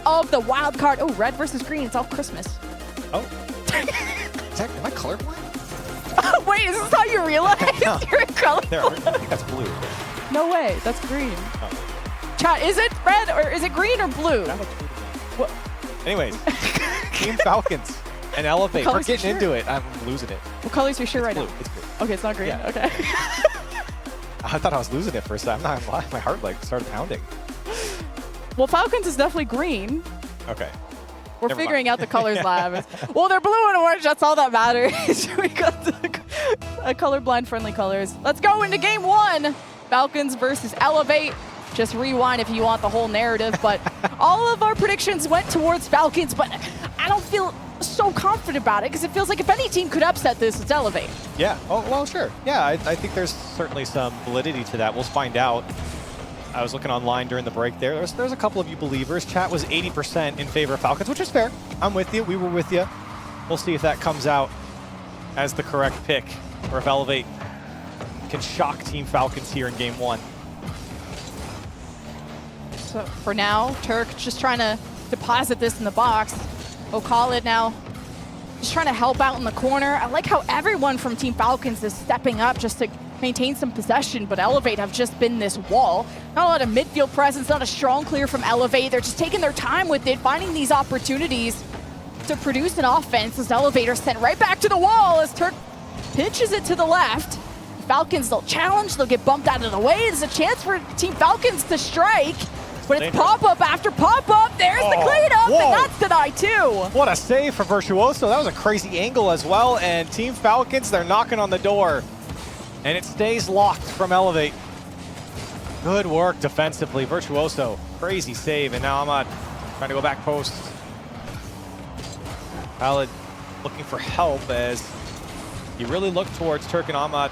of the wild card. Oh, red versus green. It's all Christmas. Oh. Am I colorblind? Oh, wait, is this how you realize No. you're colorblind? There, I think that's blue. No way, that's green. Oh. Chat, is it red or is it green or blue? That looks blue to me. What? Anyways, Team Falcons and Elevate. We're color's your getting into it. I'm losing it. What color's your shirt right Blue. now? It's blue. Okay, it's not green. Yeah. Okay. I thought I was losing it for a second. I'm not lying. My heart like started pounding. Well, Falcons is definitely green. Okay. We're Never figuring mind. out the colors live. Well, they're blue and orange. That's all that matters. We got the colorblind friendly colors. Let's go into game one. Falcons versus Elevate. Just rewind if you want the whole narrative. But all of our predictions went towards Falcons, but I don't feel so confident about it because it feels like if any team could upset this, it's Elevate. Yeah. Oh, well, sure. Yeah, I think there's certainly some validity to that. We'll find out. I was looking online during the break there. There's a couple of you believers. Chat was 80% in favor of Falcons, which is fair. I'm with you. We were with you. We'll see if that comes out as the correct pick or if Elevate can shock Team Falcons here in game one. So for now, Turk just trying to deposit this in the box. O'Call it now. Just trying to help out in the corner. I like how everyone from Team Falcons is stepping up just to maintain some possession, but Elevate have just been this wall. Not a lot of midfield presence, not a strong clear from Elevate. They're just taking their time with it, finding these opportunities to produce an offense as Elevator sent right back to the wall as Turk pitches it to the left. Falcons, they'll challenge, they'll get bumped out of the way. There's a chance for Team Falcons to strike, but it's pop-up after pop-up. There's the cleanup, and that's denied too. What a save for Virtuoso. That was a crazy angle as well, and Team Falcons, they're knocking on the door. And it stays locked from Elevate. Good work defensively. Virtuoso, crazy save. And now Ahmad trying to go back post. Khaled looking for help as you really look towards Turk and Ahmad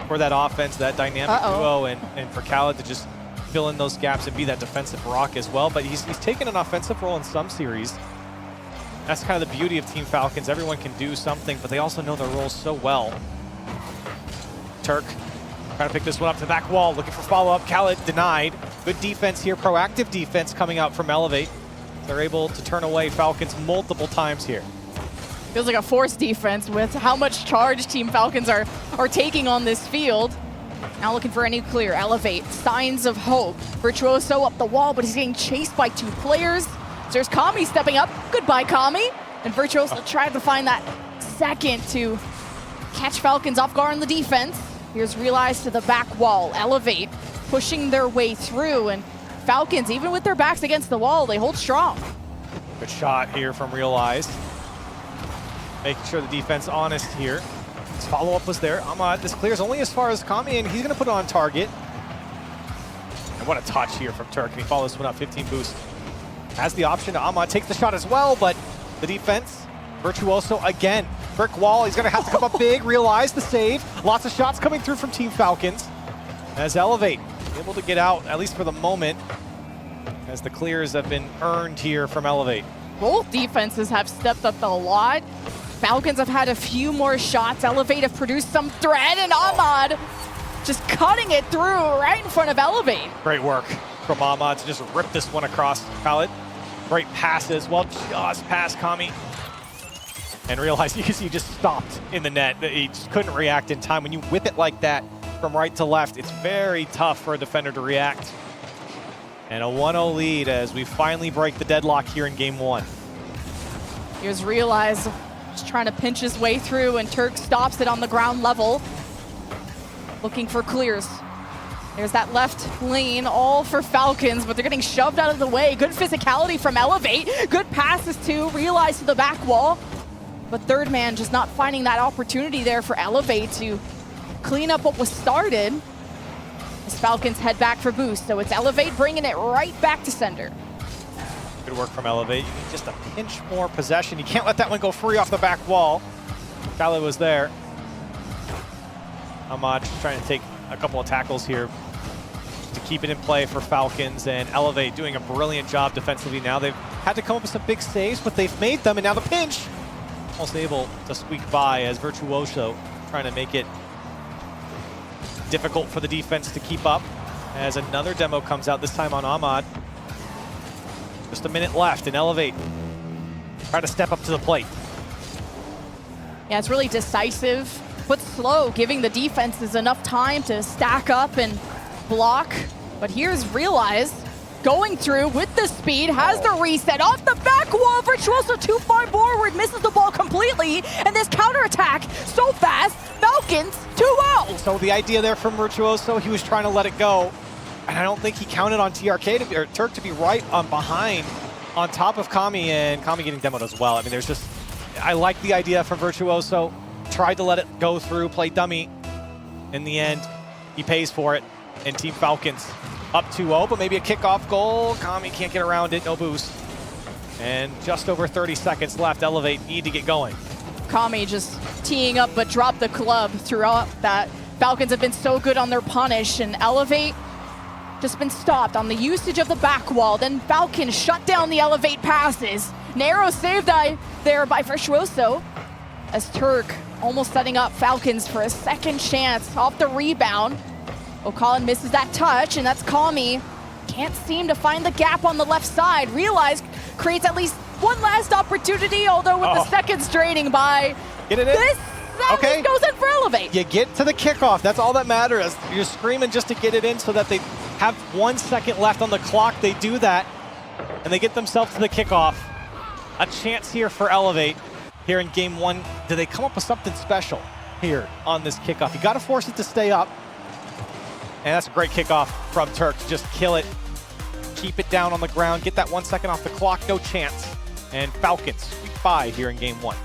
for that offense, that dynamic duo, and for Khaled to just fill in those gaps and be that defensive rock as well. But he's taken an offensive role in some series. That's kind of the beauty of Team Falcons. Everyone can do something, but they also know their roles so well. Turk trying to pick this one up to the back wall, looking for follow-up. Khaled denied. Good defense here, proactive defense coming out from Elevate. They're able to turn away Falcons multiple times here. Feels like a forced defense with how much charge Team Falcons are taking on this field. Now looking for any clear. Elevate, signs of hope. Virtuoso up the wall, but he's getting chased by two players. So there's Kami stepping up. Goodbye, Kami. And Virtuoso tried to find that second to catch Falcons off guard on the defense. Here's Realize to the back wall. Elevate pushing their way through, and Falcons, even with their backs against the wall, they hold strong. Good shot here from Realize. Making sure the defense honest here. His follow-up was there. Ahmad, this clears only as far as Kami, and he's going to put it on target. And what a touch here from Turk, and he follows this one up, 15 boost. Has the option to Ahmad, takes the shot as well, but the defense, Virtuoso again. Brick wall, he's gonna have to come up big, Realize the save. Lots of shots coming through from Team Falcons. As Elevate able to get out, at least for the moment, as the clears have been earned here from Elevate. Both defenses have stepped up a lot. Falcons have had a few more shots. Elevate have produced some threat, and Ahmad just cutting it through right in front of Elevate. Great work from Ahmad to just rip this one across Khaled. Great pass as well, just past Kami. And Realize you can see he just stopped in the net. He just couldn't react in time. When you whip it like that from right to left, it's very tough for a defender to react. And a 1-0 lead as we finally break the deadlock here in game one. Here's Realize just trying to pinch his way through, and Turk stops it on the ground level. Looking for clears. There's that left lane, all for Falcons, but they're getting shoved out of the way. Good physicality from Elevate. Good passes to Realize to the back wall. But third man just not finding that opportunity there for Elevate to clean up what was started as Falcons head back for boost. So it's Elevate bringing it right back to sender. Good work from Elevate. You need just a pinch more possession. You can't let that one go free off the back wall. Khaled was there. Ahmad trying to take a couple of tackles here to keep it in play for Falcons, and Elevate doing a brilliant job defensively now. They've had to come up with some big saves, but they've made them, and now the pinch. Almost able to squeak by as Virtuoso trying to make it difficult for the defense to keep up as another demo comes out, this time on Ahmad. Just a minute left, and Elevate try to step up to the plate. Yeah, it's really decisive, but slow, giving the defenses enough time to stack up and block. But here's Realize going through with the speed, has the reset off the back wall. Virtuoso too far forward, misses the ball completely, and this counterattack so fast. Falcons 2-0. So the idea there from Virtuoso, he was trying to let it go, and I don't think he counted on TRK to be, or Turk to be right on behind, on top of Kami, and Kami getting demoed as well. I mean, there's just, I like the idea from Virtuoso. Tried to let it go through, play dummy. In the end, he pays for it, and Team Falcons up 2-0, but maybe a kickoff goal. Kami can't get around it, no boost. And just over 30 seconds left. Elevate need to get going. Kami just teeing up, but dropped the club throughout that. Falcons have been so good on their punish, and Elevate just been stopped on the usage of the back wall. Then Falcons shut down the Elevate passes. Narrow save there by Virtuoso, as Turk almost setting up Falcons for a second chance off the rebound. O'Callaghan misses that touch, and that's Kami. Can't seem to find the gap on the left side. Realize creates at least one last opportunity, although with the seconds draining by. Get it in. This Okay. goes in for Elevate. You get to the kickoff. That's all that matters. You're screaming just to get it in so that they have 1 second left on the clock. They do that, and they get themselves to the kickoff. A chance here for Elevate here in game one. Do they come up with something special here on this kickoff? You got to force it to stay up. And that's a great kickoff from Turk to just kill it, keep it down on the ground, get that 1 second off the clock, no chance. And Falcons sweep by here in game one.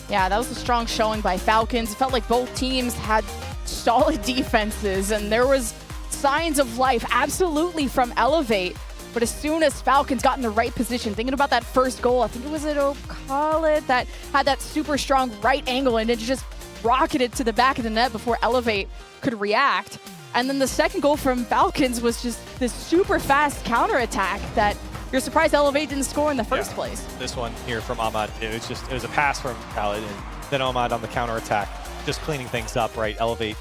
Yeah, that was a strong showing by Falcons. It felt like both teams had solid defenses, and there was signs of life absolutely from Elevate. But as soon as Falcons got in the right position, thinking about that first goal, I think it was O'Callaghan that had that super strong right angle, and it just rocketed to the back of the net before Elevate could react. And then the second goal from Falcons was just this super fast counterattack that you're surprised Elevate didn't score in the first place. This one here from Ahmad, it was a pass from Khaled, and then Ahmad on the counterattack, just cleaning things up, right? Elevate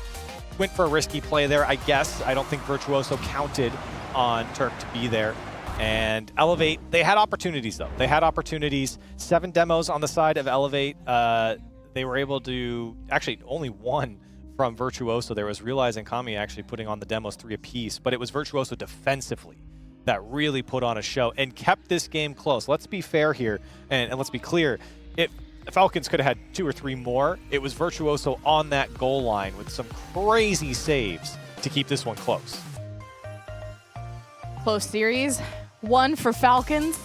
went for a risky play there, I guess. I don't think Virtuoso counted on Turk to be there. And Elevate, they had opportunities though. They had opportunities. 7 demos on the side of Elevate. They were able to, actually only 1 from Virtuoso. There was Realize and Kami actually putting on the demos 3 apiece, but it was Virtuoso defensively that really put on a show and kept this game close. Let's be fair here, and let's be clear. If the Falcons could have had 2 or 3 more, it was Virtuoso on that goal line with some crazy saves to keep this one close. Close series. 1 for Falcons.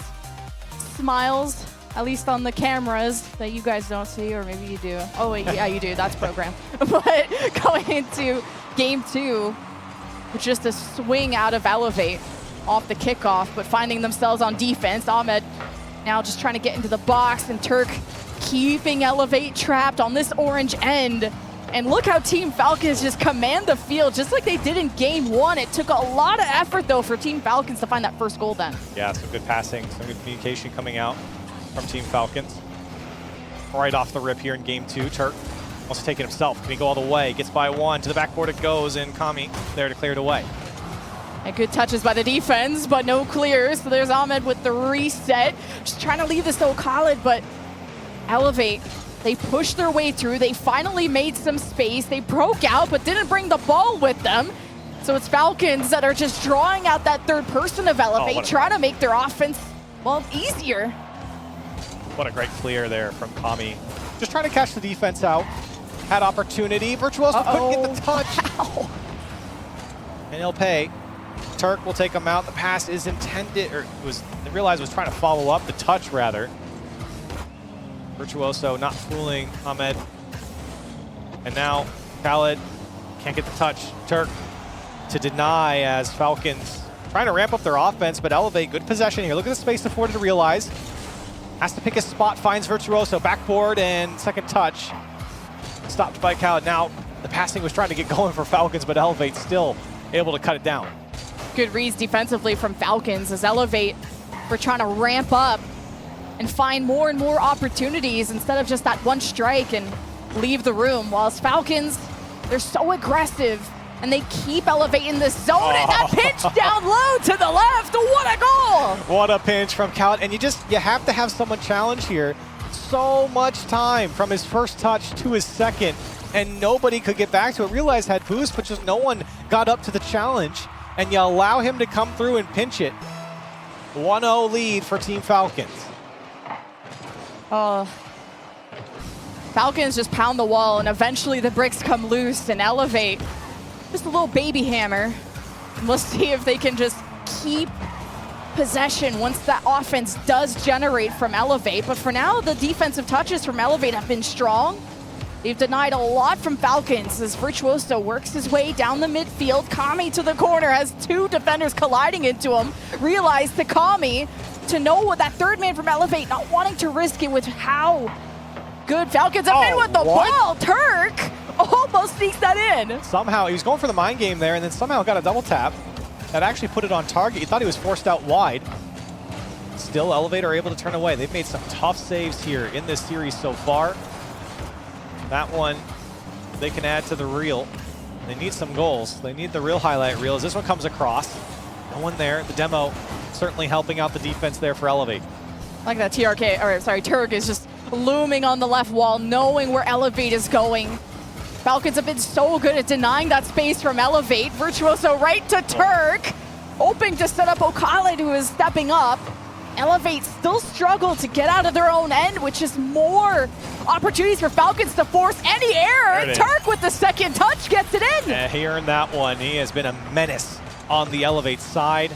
Smiles, at least on the cameras that you guys don't see, or maybe you do. Oh wait, yeah, you do. That's programmed. But going into game 2, with just a swing out of Elevate off the kickoff, but finding themselves on defense. Ahmed now just trying to get into the box, and Turk keeping Elevate trapped on this orange end. And look how Team Falcons just command the field, just like they did in game 1. It took a lot of effort, though, for Team Falcons to find that first goal then. Yeah, some good passing, some good communication coming out from Team Falcons. Right off the rip here in game 2, Turk wants to take it himself. Can he go all the way? Gets by 1, to the backboard it goes, and Kami there to clear it away. And good touches by the defense, but no clears. So there's Ahmed with the reset. Just trying to leave this to O'Callaghan, but Elevate, they pushed their way through. They finally made some space. They broke out, but didn't bring the ball with them. So it's Falcons that are just drawing out that third person of Elevate, trying to make their offense, well, easier. What a great clear there from Kami. Just trying to catch the defense out. Had opportunity. Virtuoso couldn't get the touch. Ow. And he'll pay. Turk will take him out. The pass is intended, or they realized was trying to follow up the touch rather. Virtuoso not fooling Ahmed. And now Khaled can't get the touch. Turk to deny as Falcons trying to ramp up their offense, but Elevate, good possession here. Look at the space afforded to Realize. Has to pick a spot, finds Virtuoso. Backboard and second touch. Stopped by Khaled. Now the passing was trying to get going for Falcons, but Elevate still able to cut it down. Good reads defensively from Falcons as Elevate were trying to ramp up and find more and more opportunities instead of just that one strike and leave the room. Whilst Falcons, they're so aggressive And they keep elevating the zone, and that pitch down low to the left. What a goal! What a pinch from Khaled. And you have to have someone challenge here. So much time from his first touch to his second, and nobody could get back to it. Realize had boost, but just no one got up to the challenge, and you allow him to come through and pinch it. 1-0 lead for Team Falcons. Falcons just pound the wall, and eventually the bricks come loose and elevate. Just a little baby hammer. And we'll see if they can just keep possession once that offense does generate from Elevate. But for now, the defensive touches from Elevate have been strong. They've denied a lot from Falcons as Virtuoso works his way down the midfield. Kami to the corner, has two defenders colliding into him. Realized the Kami to know what that third man from Elevate, not wanting to risk it with how good Falcons have been with the ball. Turk almost sneaks that in. Somehow, he was going for the mind game there, and then somehow got a double tap. That actually put it on target. He thought he was forced out wide. Still, Elevate are able to turn away. They've made some tough saves here in this series so far. That one, they can add to the reel. They need some goals. They need the real highlight reel as this one comes across. No one there. The demo certainly helping out the defense there for Elevate. Like that Turk is just looming on the left wall, knowing where Elevate is going. Falcons have been so good at denying that space from Elevate. Virtuoso right to Turk, hoping to set up Okale, who is stepping up. Elevate still struggle to get out of their own end, which is more opportunities for Falcons to force any error. Turk with the second touch gets it in. Yeah, he earned that one. He has been a menace on the Elevate side.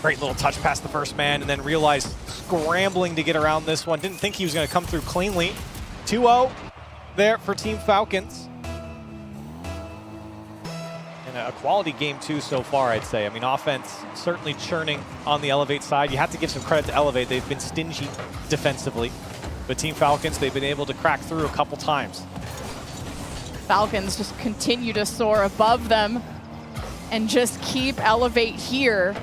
Great little touch past the first man, and then realized scrambling to get around this one. Didn't think he was going to come through cleanly. 2-0 there for Team Falcons. And a quality game too so far, I'd say. I mean, offense certainly churning on the Elevate side. You have to give some credit to Elevate. They've been stingy defensively. But Team Falcons, they've been able to crack through a couple times. Falcons just continue to soar above them and just keep Elevate here.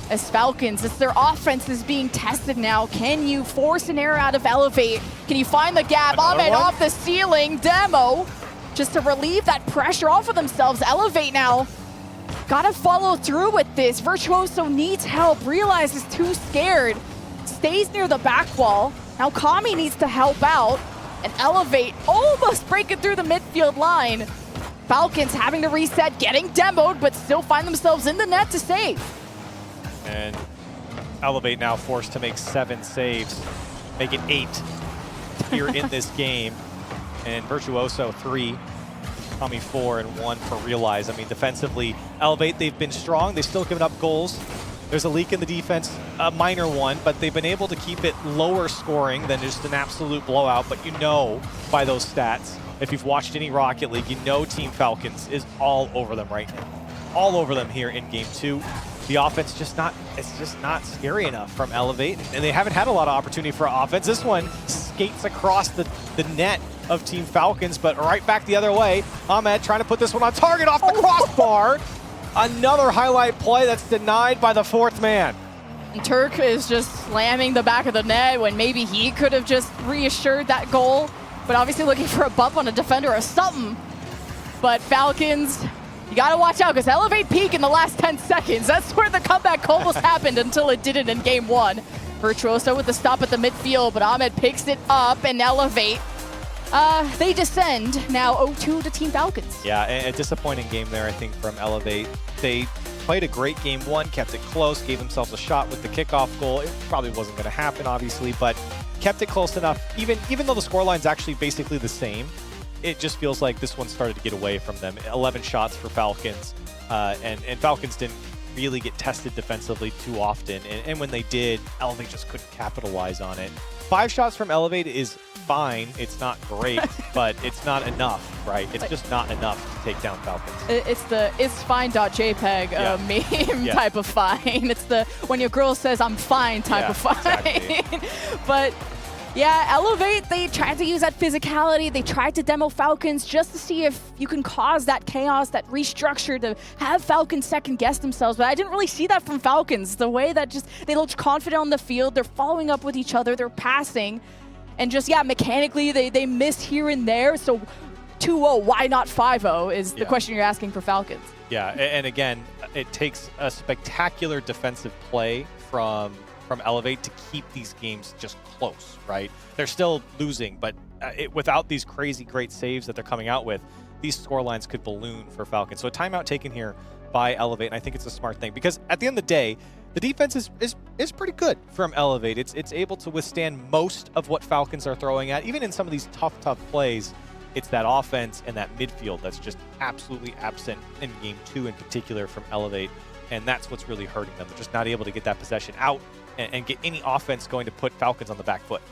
As Falcons, it's their offense is being tested now. Can you force an error out of Elevate? Can you find the gap? Ahmed off the ceiling. Demo just to relieve that pressure off of themselves. Elevate now. Gotta follow through with this. Virtuoso needs help. Realizes too scared. Stays near the back wall. Now Kami needs to help out. And Elevate almost breaking through the midfield line. Falcons having to reset, getting demoed, but still find themselves in the net to save. And Elevate now forced to make 7 saves, make it 8 here in this game. And Virtuoso 3, Kami 4, and 1 for Realize. I mean, defensively, Elevate, they've been strong. They've still given up goals. There's a leak in the defense, a minor one, but they've been able to keep it lower scoring than just an absolute blowout. But you know by those stats, if you've watched any Rocket League, you know Team Falcons is all over them right now. All over them here in Game 2. The offense it's just not scary enough from Elevate, and they haven't had a lot of opportunity for offense. This one skates across the net of Team Falcons, but right back the other way. Ahmed trying to put this one on target off the crossbar. Another highlight play that's denied by the fourth man. And Turk is just slamming the back of the net when maybe he could have just reassured that goal, but obviously looking for a bump on a defender or something. But Falcons, you gotta watch out because Elevate peak in the last 10 seconds. That's where the comeback almost happened until it didn't in Game 1. Virtuoso with the stop at the midfield, but Ahmed picks it up and Elevate. They descend now 0-2 to Team Falcons. Yeah, a disappointing game there, I think, from Elevate. They played a great Game 1, kept it close, gave themselves a shot with the kickoff goal. It probably wasn't going to happen, obviously, but kept it close enough. Even though the scoreline's actually basically the same, it just feels like this one started to get away from them. 11 shots for Falcons, and Falcons didn't really get tested defensively too often. And when they did, Elevate just couldn't capitalize on it. 5 shots from Elevate is fine. It's not great, but it's not enough, right? It's just not enough to take down Falcons. It's the it's fine.jpg meme type of fine. It's the when your girl says I'm fine type of fine. Exactly. But yeah, Elevate, they tried to use that physicality. They tried to demo Falcons just to see if you can cause that chaos, that restructure to have Falcons second guess themselves. But I didn't really see that from Falcons. The way that just they looked confident on the field. They're following up with each other. They're passing. And just, yeah, mechanically, they miss here and there. So 2-0, why not 5-0 is the question you're asking for Falcons. Yeah, and again, it takes a spectacular defensive play from Elevate to keep these games just close, right? They're still losing, but without these crazy great saves that they're coming out with, these score lines could balloon for Falcons. So a timeout taken here by Elevate, and I think it's a smart thing because at the end of the day, the defense is pretty good from Elevate. It's able to withstand most of what Falcons are throwing at. Even in some of these tough plays, it's that offense and that midfield that's just absolutely absent in Game 2 in particular from Elevate, and that's what's really hurting them. They're just not able to get that possession out and get any offense going to put Falcons on the back foot.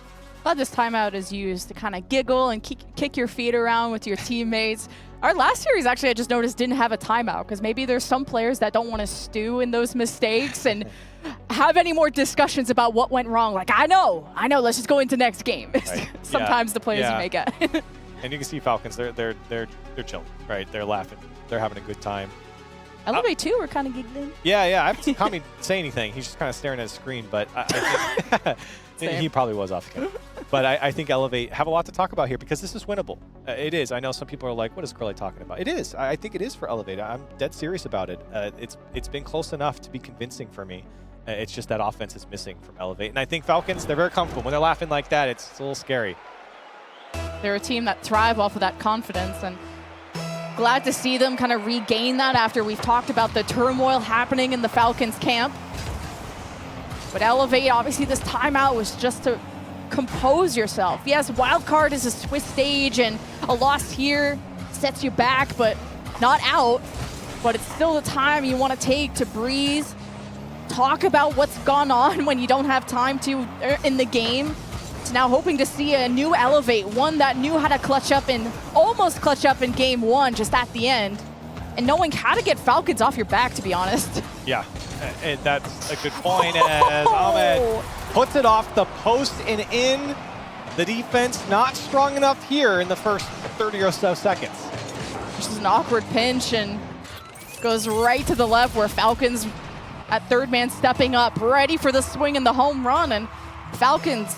Well, this timeout is used to kind of giggle and kick your feet around with your teammates. Our last series, actually, I just noticed didn't have a timeout because maybe there's some players that don't want to stew in those mistakes and have any more discussions about what went wrong. Like, I know, let's just go into next game. Right. Sometimes the players you may get. And you can see Falcons, they're chilling, right? They're laughing. They're having a good time. Elevate too, we're kind of giggling. Yeah, I haven't seen Kami say anything. He's just kind of staring at his screen, but I think he probably was off the camera. But I think Elevate have a lot to talk about here because this is winnable. It is. I know some people are like, what is Curly talking about? It is. I think it is for Elevate. I'm dead serious about it. It's been close enough to be convincing for me. It's just that offense is missing from Elevate. And I think Falcons, they're very comfortable. When they're laughing like that, it's a little scary. They're a team that thrive off of that confidence, and glad to see them kind of regain that after we've talked about the turmoil happening in the Falcons camp. But Elevate, obviously this timeout was just to compose yourself. Yes, Wildcard is a Swiss stage, and a loss here sets you back, but not out. But it's still the time you want to take to breathe, talk about what's gone on when you don't have time to in the game. So now hoping to see a new Elevate, one that knew how to almost clutch up in Game 1 just at the end, and knowing how to get Falcons off your back, to be honest. Yeah, and that's a good point as Ahmed puts it off the post and in. The defense not strong enough here in the first 30 or so seconds. This is an awkward pinch and goes right to the left where Falcons at third man stepping up, ready for the swing and the home run. And Falcons,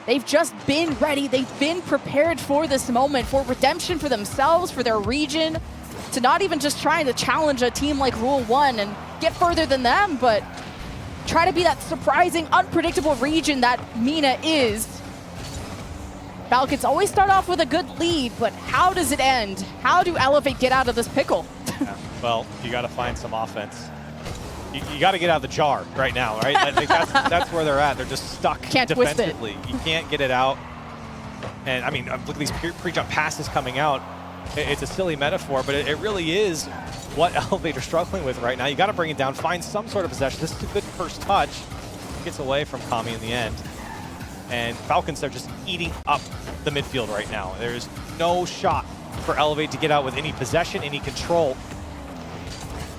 they've just been ready. They've been prepared for this moment, for redemption for themselves, for their region, to not even just trying to challenge a team like Rule 1 and get further than them, but try to be that surprising, unpredictable region that MENA is. Falcons always start off with a good lead, but how does it end? How do Elevate get out of this pickle? Yeah, well, you got to find some offense. You got to get out of the jar right now, right? I think that's where they're at. They're just stuck defensively. You can't get it out. And I mean, look at these pre-jump passes coming out. It's a silly metaphor, but it really is what Elevate are struggling with right now. You got to bring it down, find some sort of possession. This is a good first touch. Gets away from Kami in the end. And Falcons are just eating up the midfield right now. There's no shot for Elevate to get out with any possession, any control.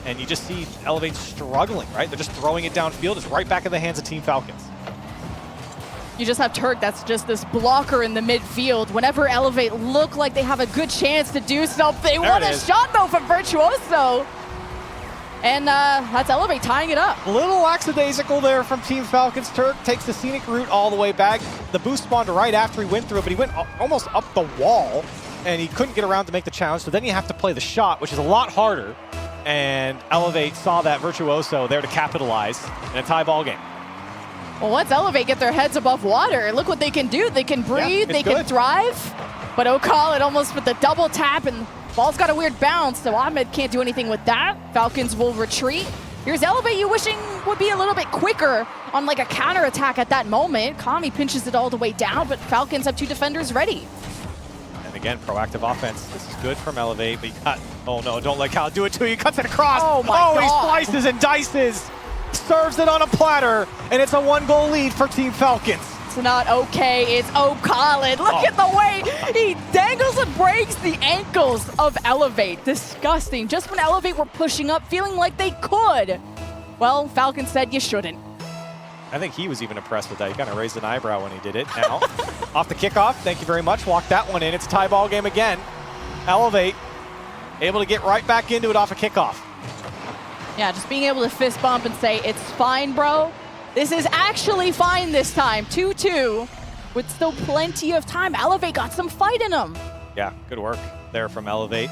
And you just see Elevate struggling, right? They're just throwing it downfield. It's right back in the hands of Team Falcons. You just have Turk that's just this blocker in the midfield. Whenever Elevate look like they have a good chance to do something. What a shot, though, from Virtuoso. And that's Elevate tying it up. A little lackadaisical there from Team Falcons. Turk takes the scenic route all the way back. The boost spawned right after he went through it, but he went almost up the wall, and he couldn't get around to make the challenge. So then you have to play the shot, which is a lot harder. And Elevate saw that Virtuoso there to capitalize in a tie ball game. Well, once Elevate get their heads above water, look what they can do. They can breathe, they can thrive. But O'Call almost with the double tap, and ball's got a weird bounce, so Ahmed can't do anything with that. Falcons will retreat. Here's Elevate, you wishing would be a little bit quicker on like a counterattack at that moment. Kami pinches it all the way down, but Falcons have two defenders ready. And again, proactive offense. This is good from Elevate, but you got, oh no, don't let Cal do it to you. He cuts it across. Oh my God. He slices and dices. Serves it on a platter, and it's a 1-goal lead for Team Falcons. It's not okay, it's O'Callaghan. Look at the way he dangles and breaks the ankles of Elevate. Disgusting. Just when Elevate were pushing up, feeling like they could. Well, Falcons said you shouldn't. I think he was even impressed with that. He kind of raised an eyebrow when he did it. Now, off the kickoff, thank you very much. Walk that one in. It's a tie ball game again. Elevate able to get right back into it off a kickoff. Yeah, just being able to fist bump and say, it's fine, bro. This is actually fine this time. 2-2 with still plenty of time. Elevate got some fight in them. Yeah, good work there from Elevate.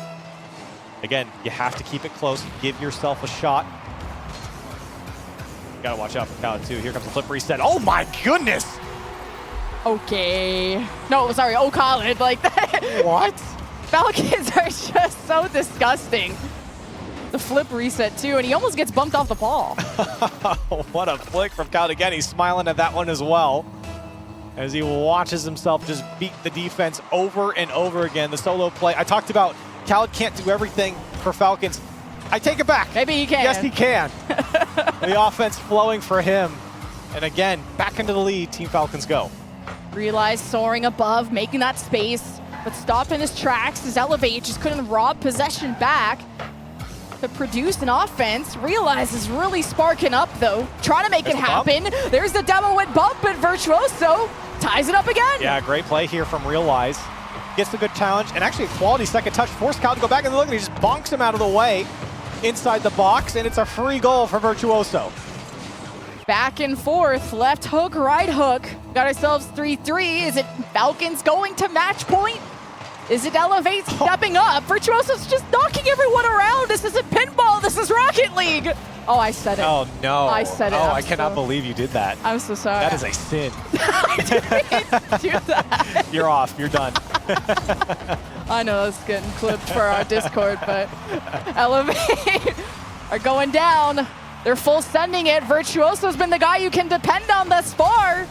Again, you have to keep it close. Give yourself a shot. Gotta watch out for Khaled too. Here comes the flip reset. Oh my goodness! Okay. No, sorry, Khaled, like that. What? Falcons are just so disgusting. The flip reset too, and he almost gets bumped off the ball. What a flick from Khaled again. He's smiling at that one as well, as he watches himself just beat the defense over and over again. The solo play. I talked about Khaled can't do everything for Falcons. I take it back. Maybe he can. Yes, he can. The offense flowing for him. And again, back into the lead, Team Falcons go. Realize soaring above, making that space, but stopped in his tracks as Elevate just couldn't rob possession back to produce an offense. Realize is really sparking up though, trying to make it happen. There's the demo with bump, and Virtuoso ties it up again. Yeah, great play here from Realize. Gets a good challenge, and actually a quality second touch. Forced Khaled to go back and look, and he just bonks him out of the way inside the box, and it's a free goal for Virtuoso. Back and forth, left hook, right hook. Got ourselves 3-3. Is it Falcons going to match point? Is it Elevate stepping up? Virtuoso's just knocking everyone around. This isn't pinball, this is Rocket League. Oh, I said it. Oh, no. I said it. Oh, I cannot believe you did that. I'm so sorry. That is a sin. I didn't do that. You're off. You're done. I know that's getting clipped for our Discord, but Elevate are going down. They're full sending it. Virtuoso's been the guy you can depend on thus far,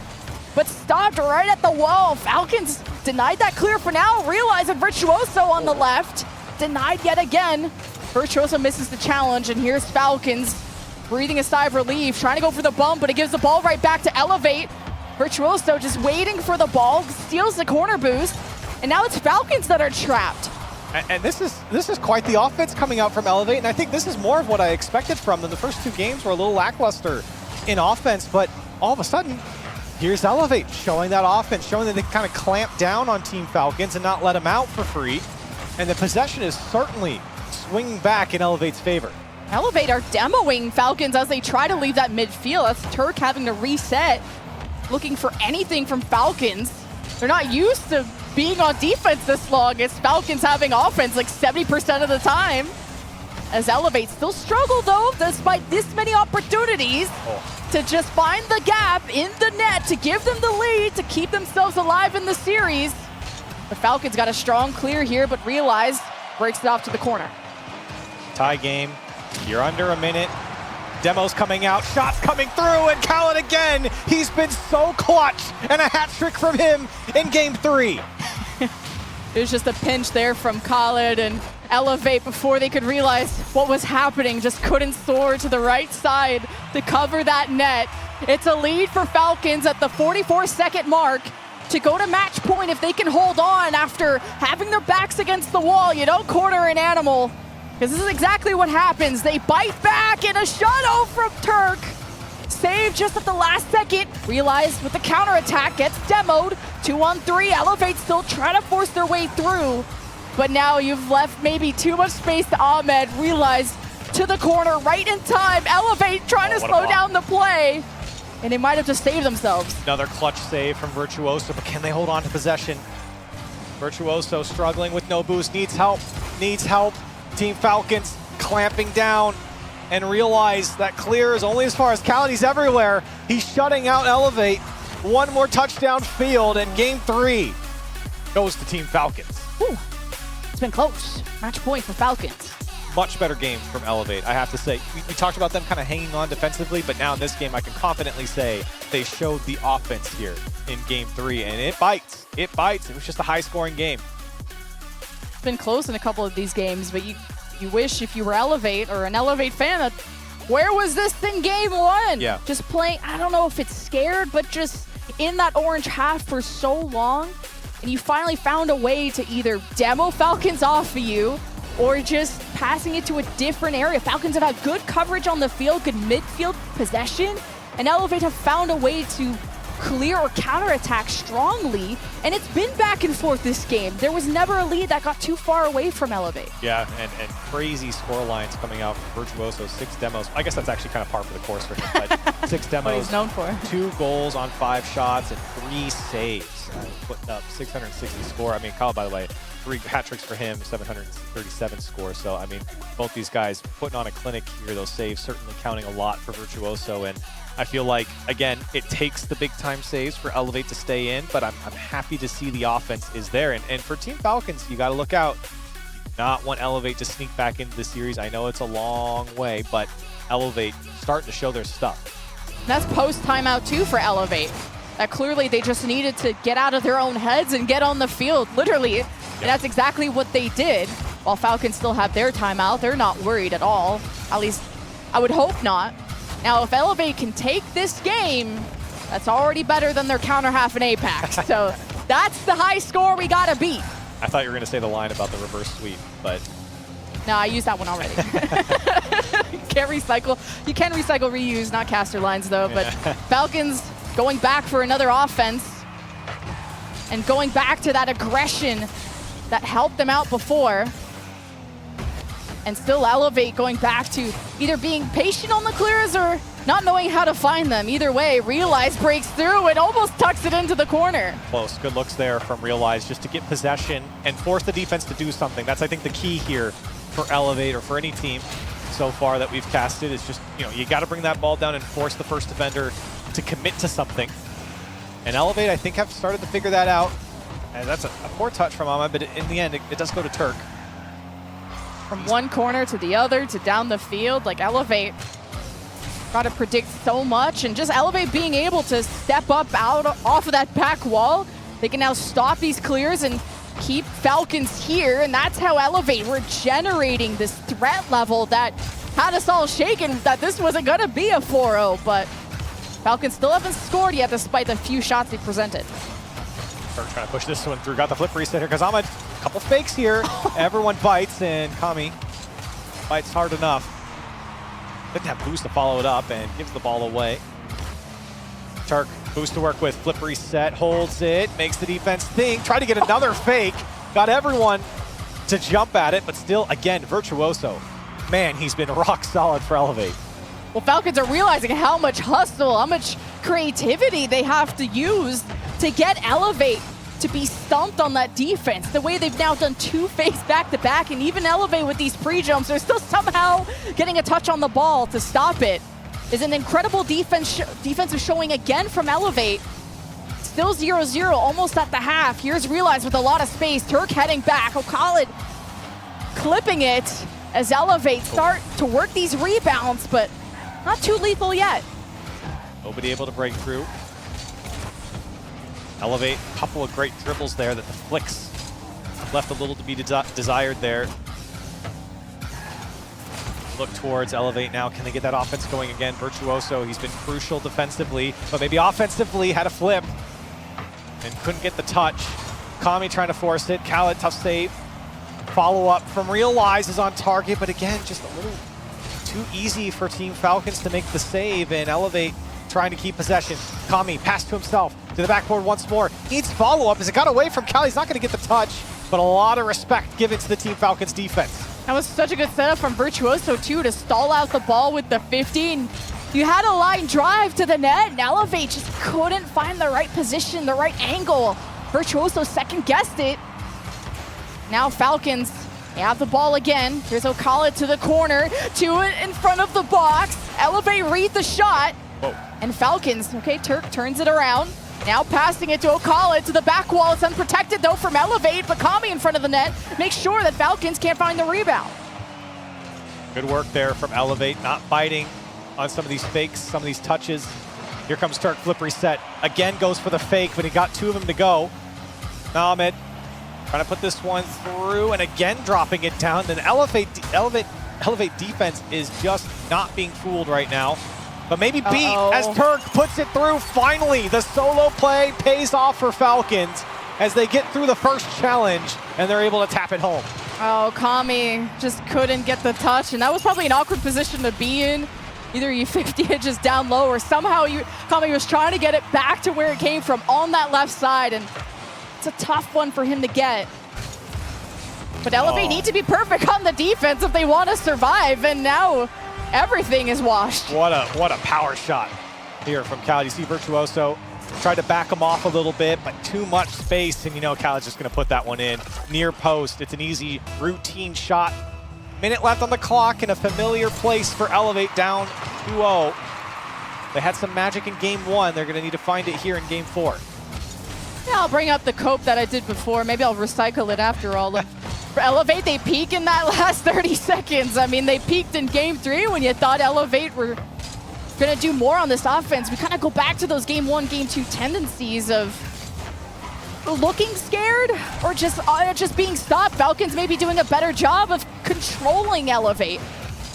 but stopped right at the wall. Falcons denied that clear for now. Realizing Virtuoso on the left. Denied yet again. Virtuoso misses the challenge, and here's Falcons breathing a sigh of relief, trying to go for the bump, but it gives the ball right back to Elevate. Virtuoso just waiting for the ball, steals the corner boost, and now it's Falcons that are trapped. And this is quite the offense coming out from Elevate, and I think this is more of what I expected from them. The first two games were a little lackluster in offense, but all of a sudden, here's Elevate showing that offense, showing that they kind of clamp down on Team Falcons and not let them out for free. And the possession is certainly swinging back in Elevate's favor. Elevate are demoing Falcons as they try to leave that midfield. That's Turk having to reset, looking for anything from Falcons. They're not used to being on defense this long. It's Falcons having offense like 70% of the time. As Elevate still struggle though, despite this many opportunities to just find the gap in the net to give them the lead, to keep themselves alive in the series. The Falcons got a strong clear here, but Realize breaks it off to the corner. Tie game. You're under a minute. Demo's coming out, shots coming through, and Khaled again. He's been so clutch, and a hat trick from him in game 3. It was just a pinch there from Khaled and Elevate before they could realize what was happening. Just couldn't soar to the right side to cover that net. It's a lead for Falcons at the 44-second mark to go to match point if they can hold on after having their backs against the wall. You don't corner an animal, because this is exactly what happens. They bite back, and a shuttle from Turk. Saved just at the last second. Realize with the counterattack, gets demoed. 2-on-3, Elevate still trying to force their way through. But now you've left maybe too much space to Ahmed. Realize to the corner right in time. Elevate trying to slow down the play. And they might have just saved themselves. Another clutch save from Virtuoso, but can they hold on to possession? Virtuoso struggling with no boost, needs help, needs help. Team Falcons clamping down, and Realize that clear is only as far as Khaled. He's everywhere. He's shutting out Elevate. One more touchdown field, and game 3 goes to Team Falcons. Whew. It's been close. Match point for Falcons. Much better game from Elevate, I have to say. We talked about them kind of hanging on defensively, but now in this game, I can confidently say they showed the offense here in game 3, and it bites. It bites. It was just a high-scoring game. It's been close in a couple of these games, but you wish if you were Elevate or an Elevate fan that where was this in game 1? Yeah. Just playing, I don't know if it's scared, but just in that orange half for so long, and you finally found a way to either demo Falcons off of you or just passing it to a different area. Falcons have had good coverage on the field, good midfield possession, and Elevate have found a way to clear or counterattack strongly, and it's been back and forth this game. There was never a lead that got too far away from Elevate. Yeah, and crazy score lines coming out from Virtuoso. 6 demos. I guess that's actually kind of par for the course for him, but 6 demos. What he's known for. 2 goals on 5 shots and 3 saves. Putting up 660 score. I mean, Kyle, by the way, 3 hat tricks for him, 737 score. So, I mean, both these guys putting on a clinic here. Those saves certainly counting a lot for Virtuoso. And I feel like, again, it takes the big-time saves for Elevate to stay in, but I'm happy to see the offense is there. And for Team Falcons, you got to look out. You do not want Elevate to sneak back into the series. I know it's a long way, but Elevate starting to show their stuff. That's post-timeout, too, for Elevate. That clearly they just needed to get out of their own heads and get on the field, literally. Yep. And that's exactly what they did. While Falcons still have their timeout, they're not worried at all. At least, I would hope not. Now, if Elevate can take this game, that's already better than their counter half in APAC. So that's the high score we gotta beat. I thought you were gonna say the line about the reverse sweep, but. No, I used that one already. You can't recycle. You can recycle, reuse, not caster lines though. But Falcons going back for another offense and going back to that aggression that helped them out before. And still Elevate going back to either being patient on the clears or not knowing how to find them. Either way, Realize breaks through and almost tucks it into the corner. Close. Good looks there from Realize just to get possession and force the defense to do something. That's, I think, the key here for Elevate or for any team so far that we've casted is just, you know, you got to bring that ball down and force the first defender to commit to something. And Elevate, I think, have started to figure that out. And that's a poor touch from Ahmed, but in the end, it does go to Turk. From one corner to the other to down the field, like Elevate got to predict so much, and just Elevate being able to step up out off of that back wall, they can now stop these clears and keep Falcons here, and that's how Elevate were generating this threat level that had us all shaken that this wasn't going to be a 4-0, but Falcons still haven't scored yet despite the few shots they presented. Turk trying to push this one through, got the flip reset here, because Ahmed, a couple fakes here. Everyone bites, and Kami bites hard enough. Didn't have boost to follow it up and gives the ball away. Turk, boost to work with, flip reset, holds it, makes the defense think, tried to get another fake, got everyone to jump at it, but still, again, Virtuoso. Man, he's been rock solid for Elevate. Well, Falcons are realizing how much hustle, how much creativity they have to use to get Elevate to be stumped on that defense. The way they've now done 2 fakes back-to-back, and even Elevate with these pre-jumps, they're still somehow getting a touch on the ball to stop it. Is an incredible defensive showing again from Elevate. Still 0-0, almost at the half. Here's Realize with a lot of space. Turk heading back. O'Connell clipping it as Elevate start to work these rebounds, but not too lethal yet. Nobody able to break through. Elevate, a couple of great dribbles there that the flicks left a little to be desired there. Look towards Elevate now. Can they get that offense going again? Virtuoso, he's been crucial defensively, but maybe offensively had a flip and couldn't get the touch. Kami trying to force it. Khaled, tough save. Follow-up from Realize is on target, but again, just a little too easy for Team Falcons to make the save, and Elevate trying to keep possession. Kami, pass to himself, to the backboard once more. Needs follow-up as it got away from Cal. He's not going to get the touch, but a lot of respect given to the Team Falcons defense. That was such a good setup from Virtuoso, too, to stall out the ball with the 15. You had a line drive to the net, and Elevate just couldn't find the right position, the right angle. Virtuoso second-guessed it. Now Falcons, they have the ball again. Here's O'Connell to the corner, to it in front of the box. Elevate read the shot. Whoa. And Falcons, okay, Turk turns it around. Now passing it to O'Connell to the back wall. It's unprotected though from Elevate, but Kami in front of the net makes sure that Falcons can't find the rebound. Good work there from Elevate, not biting on some of these fakes, some of these touches. Here comes Turk, flip reset. Again goes for the fake, but he got 2 of them to go. Ahmed trying to put this one through, and again dropping it down. Then Elevate defense is just not being fooled right now. But maybe beat as Turk puts it through. Finally, the solo play pays off for Falcons as they get through the first challenge and they're able to tap it home. Oh, Kami just couldn't get the touch, and that was probably an awkward position to be in. Either you 50 inches down low, or somehow Kami was trying to get it back to where it came from on that left side, and it's a tough one for him to get. But Elevate need to be perfect on the defense if they want to survive, and now everything is washed. What a power shot here from Cal. You see Virtuoso Tried to back him off a little bit, but too much space, and you know Khaled's just going to put that one in. Near post, it's an easy routine shot. Minute left on the clock in a familiar place for Elevate, down 2-0. They had some magic in game 1. They're going to need to find it here in game 4. Yeah, I'll bring up the cope that I did before. Maybe I'll recycle it after all. For Elevate, they peak in that last 30 seconds. I mean, they peaked in game 3 when you thought Elevate were going to do more on this offense. We kind of go back to those game 1, game 2 tendencies of looking scared or just being stopped. Falcons maybe doing a better job of controlling Elevate.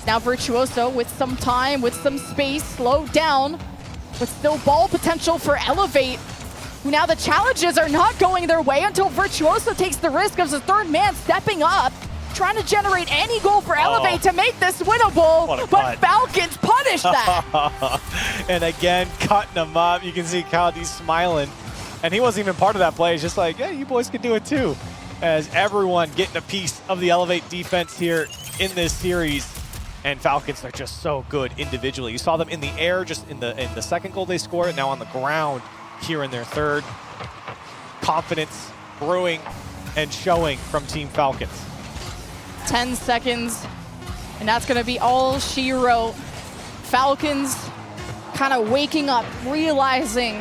Now Virtuoso with some time, with some space, slowed down, but still ball potential for Elevate. Now the challenges are not going their way until Virtuoso takes the risk of the third man stepping up, trying to generate any goal for Elevate to make this winnable, but Falcons punish that. And again, cutting him up. You can see Khaled, he's smiling. And he wasn't even part of that play. He's just like, yeah, you boys can do it too. As everyone getting a piece of the Elevate defense here in this series. And Falcons are just so good individually. You saw them in the air just in the second goal they scored, and now on the ground here in their third. Confidence brewing and showing from Team Falcons. 10 seconds, and that's going to be all she wrote. Falcons kind of waking up, realizing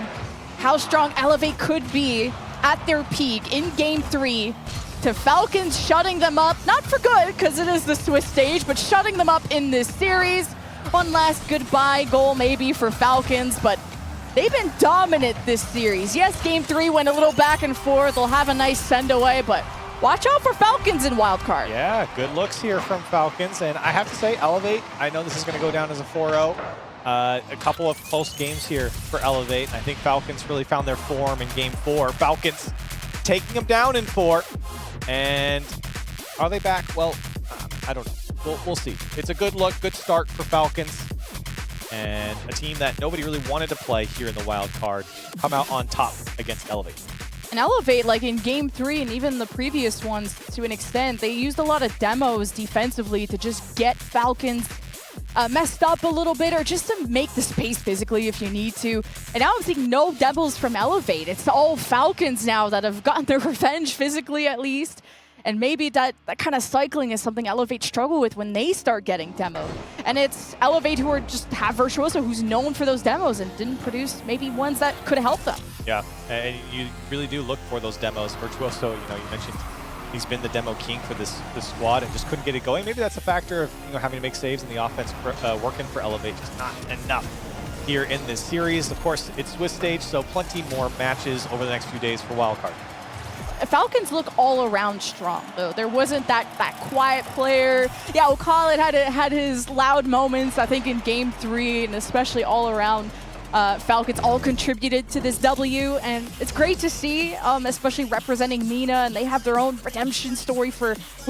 how strong Elevate could be at their peak in game 3, to Falcons shutting them up, not for good because it is the Swiss stage, but shutting them up in this series. One last goodbye goal maybe for Falcons, but they've been dominant this series. Yes, game 3 went a little back and forth. They'll have a nice send away, but watch out for Falcons in Wildcard. Yeah, good looks here from Falcons. And I have to say, Elevate, I know this is going to go down as a 4-0. A couple of close games here for Elevate. I think Falcons really found their form in game 4. Falcons taking them down in 4. And are they back? Well, I don't know. We'll see. It's a good look, good start for Falcons. And a team that nobody really wanted to play here in the wild card come out on top against Elevate. And Elevate, like in game 3 and even the previous ones to an extent, they used a lot of demos defensively to just get Falcons messed up a little bit, or just to make the space physically if you need to. And now I'm seeing no demos from Elevate. It's all Falcons now that have gotten their revenge physically at least. And maybe that kind of cycling is something Elevate struggle with when they start getting demoed. And it's Elevate who are just have Virtuoso, who's known for those demos and didn't produce maybe ones that could help them. Yeah, and you really do look for those demos. Virtuoso, you know, you mentioned he's been the demo king for this squad and just couldn't get it going. Maybe that's a factor of having to make saves and the offense working for Elevate, just not enough here in this series. Of course, it's Swiss stage, so plenty more matches over the next few days for Wildcard. Falcons look all around strong, though. There wasn't that quiet player. Yeah, O'Call had his loud moments, I think, in game 3, and especially all around. Falcons all contributed to this W, and it's great to see, especially representing MENA, and they have their own redemption story for